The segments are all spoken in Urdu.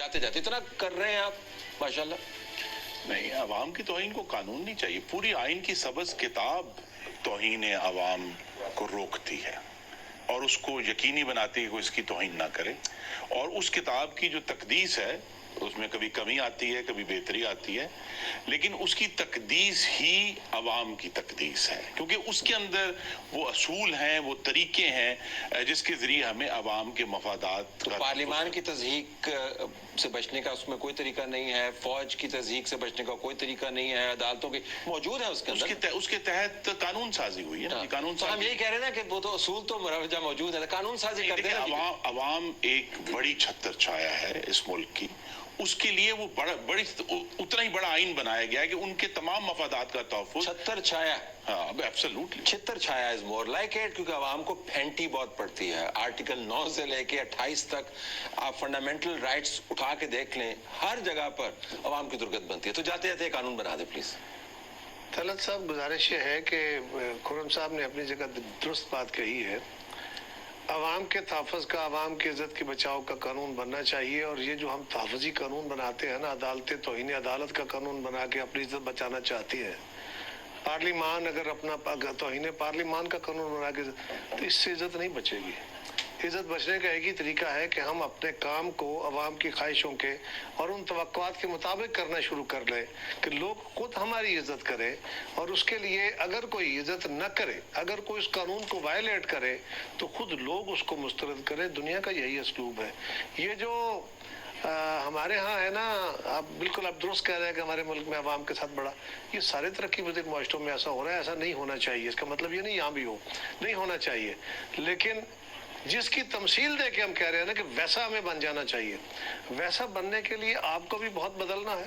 جاتے جاتے اتنا کر رہے ہیں آپ ماشاءاللہ. نہیں، عوام کی توہین کو قانون نہیں چاہیے. پوری آئین کی سبز کتاب توہین عوام کو روکتی ہے اور اس کو یقینی بناتی ہے کہ اس کی توہین نہ کرے. اور اس کتاب کی جو تقدیس ہے اس میں کبھی کمی آتی ہے، کبھی بہتری آتی ہے، لیکن اس کی تقدیس ہی عوام کی تقدیس ہے، کیونکہ اس کے اندر وہ اصول ہیں، وہ طریقے ہیں جس کے ذریعے ہمیں عوام کے مفادات کا پارلیمان کی تضحیک سے بچنے کا اس میں کوئی طریقہ نہیں ہے، فوج کی تضحیک سے بچنے کا کوئی طریقہ نہیں ہے، عدالتوں کی موجود ہے اس کے اندر. اس کے تحت قانون سازی ہوئی ہے. قانون تو ہم یہی کہہ رہے ہیں نا کہ وہ تو اصول تو مروجہ موجود ہے، قانون سازی کر دیں. عوام ایک بڑی چھتر چھایا ہے اس ملک کی، اس کے لیے وہ اتنا ہی بڑا آئین بنایا گیا ہے کہ ان کے تمام مفادات کا تحفظ. چھتر چھایا، ہاں ایبسولوٹلی چھتر چھایا از مور لائک اٹ، کیونکہ عوام کو پھینٹی بہت پڑتی ہے. آرٹیکل 9 سے لے کے 28 تک آپ فنڈامنٹل رائٹس اٹھا کے دیکھ لیں، ہر جگہ پر عوام کی درگت بنتی ہے. تو جاتے جاتے قانون بنا دیں پلیز. طلعت صاحب، گزارش یہ ہے کہ خرم صاحب نے اپنی جگہ درست بات کہی ہے. عوام کے تحفظ کا، عوام کی عزت کے بچاؤ کا قانون بننا چاہیے. اور یہ جو ہم تحفظی قانون بناتے ہیں نا، عدالتیں توہین عدالت کا قانون بنا کے اپنی عزت بچانا چاہتی ہے. پارلیمان اگر اپنا توہین پارلیمان کا قانون بنا کے، تو اس سے عزت نہیں بچے گی. عزت بچنے کا ایک ہی طریقہ ہے کہ ہم اپنے کام کو عوام کی خواہشوں کے اور ان توقعات کے مطابق کرنا شروع کر لیں کہ لوگ خود ہماری عزت کریں. اور اس کے لیے اگر کوئی عزت نہ کرے، اگر کوئی اس قانون کو وائلیٹ کرے، تو خود لوگ اس کو مسترد کریں. دنیا کا یہی اسلوب ہے. یہ جو ہمارے ہاں ہے نا، آپ بالکل آپ درست کہہ رہے ہیں کہ ہمارے ملک میں عوام کے ساتھ بڑا، یہ سارے ترقی پذیر معاشروں میں ایسا ہو رہا ہے. ایسا نہیں ہونا چاہیے. اس کا مطلب یہ نہیں یہاں بھی ہو، نہیں ہونا چاہیے. لیکن جس کی تمثیل دے کے ہم کہہ رہے ہیں نا کہ ویسا ہمیں بن جانا چاہیے، ویسا بننے کے لیے آپ کو بھی بہت بدلنا ہے،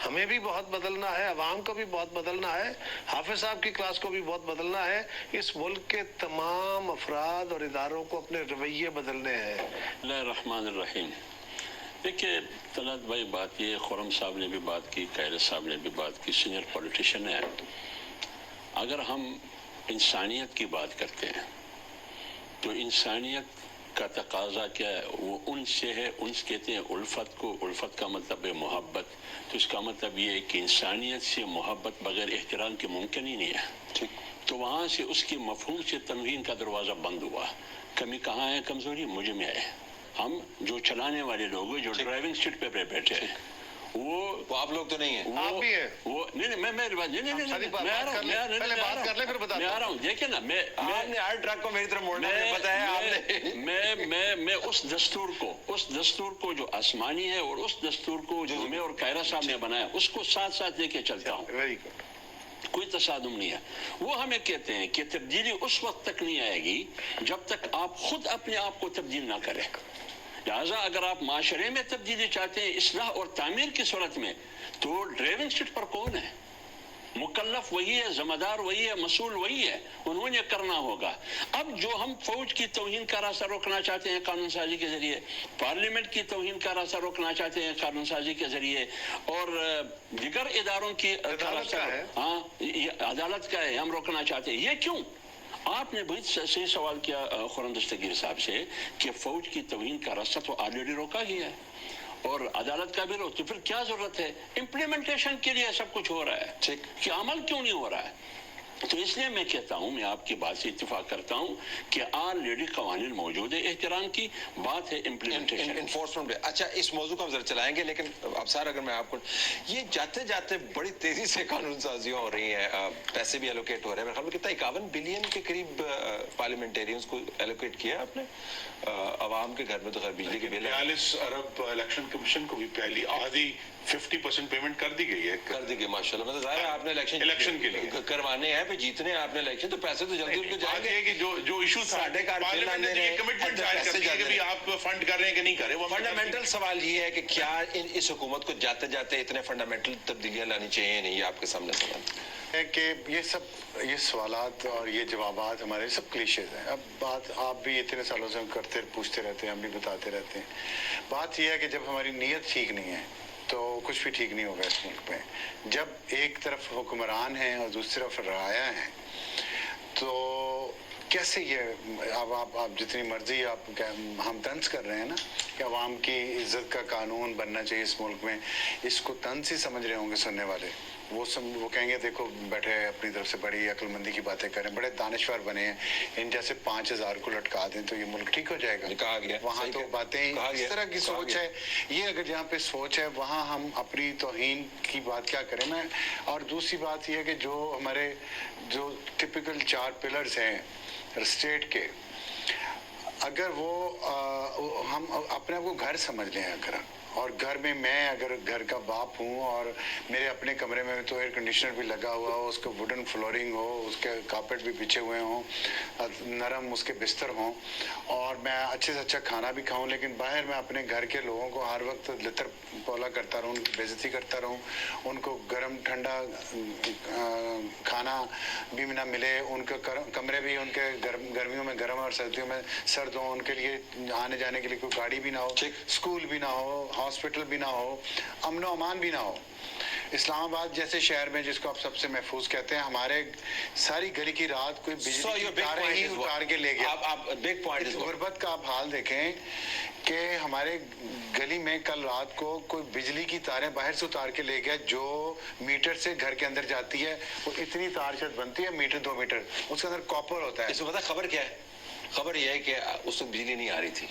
ہمیں بھی بہت بدلنا ہے، عوام کو بھی بہت بدلنا ہے، حافظ صاحب کی کلاس کو بھی بہت بدلنا ہے. اس ملک کے تمام افراد اور اداروں کو اپنے رویے بدلنے ہیں. بسم اللہ الرحمن الرحیم. دیکھیے طلعت بھائی، بات یہ خرم صاحب نے بھی بات کی، قائد صاحب نے بھی بات کی، سینئر پولیٹیشین ہے. اگر ہم انسانیت کی بات کرتے ہیں تو انسانیت کا تقاضا کیا ہے؟ وہ ان سے ہے، ان سے کہتے ہیں الفت کو. الفت کا مطلب ہے محبت. تو اس کا مطلب یہ ہے کہ انسانیت سے محبت بغیر احترام کے ممکن ہی نہیں ہے. تو وہاں سے اس کے مفہوم سے تنوین کا دروازہ بند ہوا. کمی کہاں ہے کمزوری؟ مجھ میں ہے. ہم جو چلانے والے لوگ ہیں، جو ڈرائیونگ سیٹ پہ بیٹھے ہیں، وہ آپ لوگ تو نہیں ہیں، آپ بھی ہیں. وہ نہیں میں آ رہا ہوں. دیکھیں نا، آپ نے ہر ٹرک کو میری طرف موڑنا ہے، پتہ ہے آپ نے. میں اس دستور کو جو آسمانی ہے اور اس دستور کو جو میں اور قائرہ صاحب نے بنایا، اس کو ساتھ ساتھ لے کے چلتا ہوں. Very good. کوئی تصادم نہیں ہے. وہ ہمیں کہتے ہیں کہ تبدیلی اس وقت تک نہیں آئے گی جب تک آپ خود اپنے آپ کو تبدیل نہ کریں. لہٰذا اگر آپ معاشرے میں تبدیلی چاہتے ہیں، اصلاح اور تعمیر کی صورت میں، تو ڈرائیونگ سیٹ پر کون ہے؟ مکلف وہی ہے، ذمہ دار وہی ہے، مسئول وہی ہے. انہوں نے کرنا ہوگا. اب جو ہم فوج کی توہین کا راستہ روکنا چاہتے ہیں قانون سازی کے ذریعے، پارلیمنٹ کی توہین کا راستہ روکنا چاہتے ہیں قانون سازی کے ذریعے، اور دیگر اداروں کی عدالت کا ہے، ہاں عدالت کا ہے، ہم روکنا چاہتے ہیں. یہ کیوں؟ آپ نے بہت صحیح سوال کیا خرم دستگیر صاحب سے کہ فوج کی توہین کا راستہ تو آلریڈی روکا گیا ہے اور عدالت کا بھی روک، تو پھر کیا ضرورت ہے؟ امپلیمنٹیشن کے لیے سب کچھ ہو رہا ہے، کہ عمل کیوں نہیں ہو رہا ہے؟ تو اس لیے میں کہتا ہوں، میں آپ کی بات سے اتفاق کرتا ہوں کہ آلریڈی قوانین موجود ہے. احترام کی بات ہے امپلیمنٹیشن، انفورسمنٹ پہ. اچھا، اس موضوع کو ہم ذرا چلائیں گے، لیکن اب سر اگر میں آپ کو، یہ جاتے جاتے بڑی تیزی سے قانون سازیاں ہو رہی ہیں، پیسے بھی ایلوکیٹ ہو رہے ہیں. میرے خیال میں کتنا 51 بلین کے قریب پارلیمنٹیرینز کو ایلوکیٹ کیا آپ نے. عوام کے گھر میں تو خیر بجلی کے بل 42 ارب الیکشن کمیشن کو بھی پہلی آدھی 50% پیمنٹ کر دی گئی ہے. کر دی گئی ماشاء اللہ. مطلب ظاہر ہے آپ نے الیکشن کے لیے کروانے ہیں، پہ جیتنے ہیں آپ نے الیکشن، تو پیسے تو جلدی ان کو جائیں گے. کہ جو ایشو تھا پارلیمنٹ نے یہ کمٹمنٹ ظاہر کر دی ہے کہ بھی آپ فنڈ کر رہے ہیں کہ نہیں کر رہے. فنڈامنٹل سوال یہ ہے کہ کیا اس حکومت کو جاتے جاتے اتنے فنڈامنٹل تبدیلیاں لانی چاہیے؟ نہیں، یہ آپ کے سامنے سوال ہے کہ یہ سوالات اور یہ جوابات ہمارے سب کلیشیز ہیں. اب بات آپ بھی اتنے سالوں سے ہم پوچھتے رہتے ہیں، ہم بھی بتاتے رہتے ہیں. بات یہ ہے کہ جب ہماری نیت ٹھیک نہیں ہے تو کچھ بھی ٹھیک نہیں ہوگا اس ملک میں. جب ایک طرف حکمران ہیں اور دوسری طرف رعایا ہیں، تو کیسے یہ اب آپ جتنی مرضی آپ ہم طنز کر رہے ہیں نا کہ عوام کی عزت کا قانون بننا چاہیے اس ملک میں، اس کو طنز ہی سمجھ رہے ہوں گے سننے والے. وہ کہیں گے دیکھو بیٹھے اپنی طرف سے بڑی عقل مندی کی باتیں کریں، بڑے دانشور بنے ہیں، ان جیسے 5000 کو لٹکا دیں تو یہ ملک ٹھیک ہو جائے گا. کہا گیا وہاں تو باتیں اس طرح کی سوچ ہے. یہ اگر جہاں پہ سوچ ہے وہاں ہم اپنی توہین کی بات کیا کریں. میں اور دوسری بات یہ ہے کہ جو ہمارے جو ٹپیکل 4 پلرز ہیں اسٹیٹ کے، اگر وہ ہم اپنے آپ کو گھر سمجھ لیں، اور گھر میں میں اگر گھر کا باپ ہوں اور میرے اپنے کمرے میں تو ایئر کنڈیشنر بھی لگا ہوا ہو، اس کو ووڈن فلورنگ ہو، اس کے کارپیٹ بھی بچھے ہوئے ہوں، نرم اس کے بستر ہوں، اور میں اچھے سے اچھا کھانا بھی کھاؤں، لیکن باہر میں اپنے گھر کے لوگوں کو ہر وقت لطر پولا کرتا رہوں، ان کی بے عزتی کرتا رہوں، ان کو گرم ٹھنڈا کھانا بھی نہ ملے، ان کے کمرے بھی ان کے گرمیوں میں گرم اور سردیوں میں سرد ہوں، ان کے لیے آنے جانے کے لیے کوئی گاڑی بھی نہ ہو، اسکول بھی نہ ہو، ہاسپٹل بھی نہ ہو، امن و امان بھی نہ ہو. اسلام آباد جیسے شہر میں جس کو آپ سب سے محفوظ کہتے ہیں، ہمارے ساری گلی کی رات کوئی بجلی کی تاریں ہی اتار کے لے گیا. غربت کا آپ حال دیکھیں کہ ہمارے گلی میں کل رات کو کوئی بجلی کی تاریں باہر سے اتار کے لے گیا، جو میٹر سے گھر کے اندر جاتی ہے. وہ اتنی تار شاید بنتی ہے میٹر 2 میٹر، اس کے اندر کاپر ہوتا ہے. اس میں پتہ خبر کیا ہے؟ خبر یہ ہے کہ اس وقت بجلی نہیں آ رہی تھی.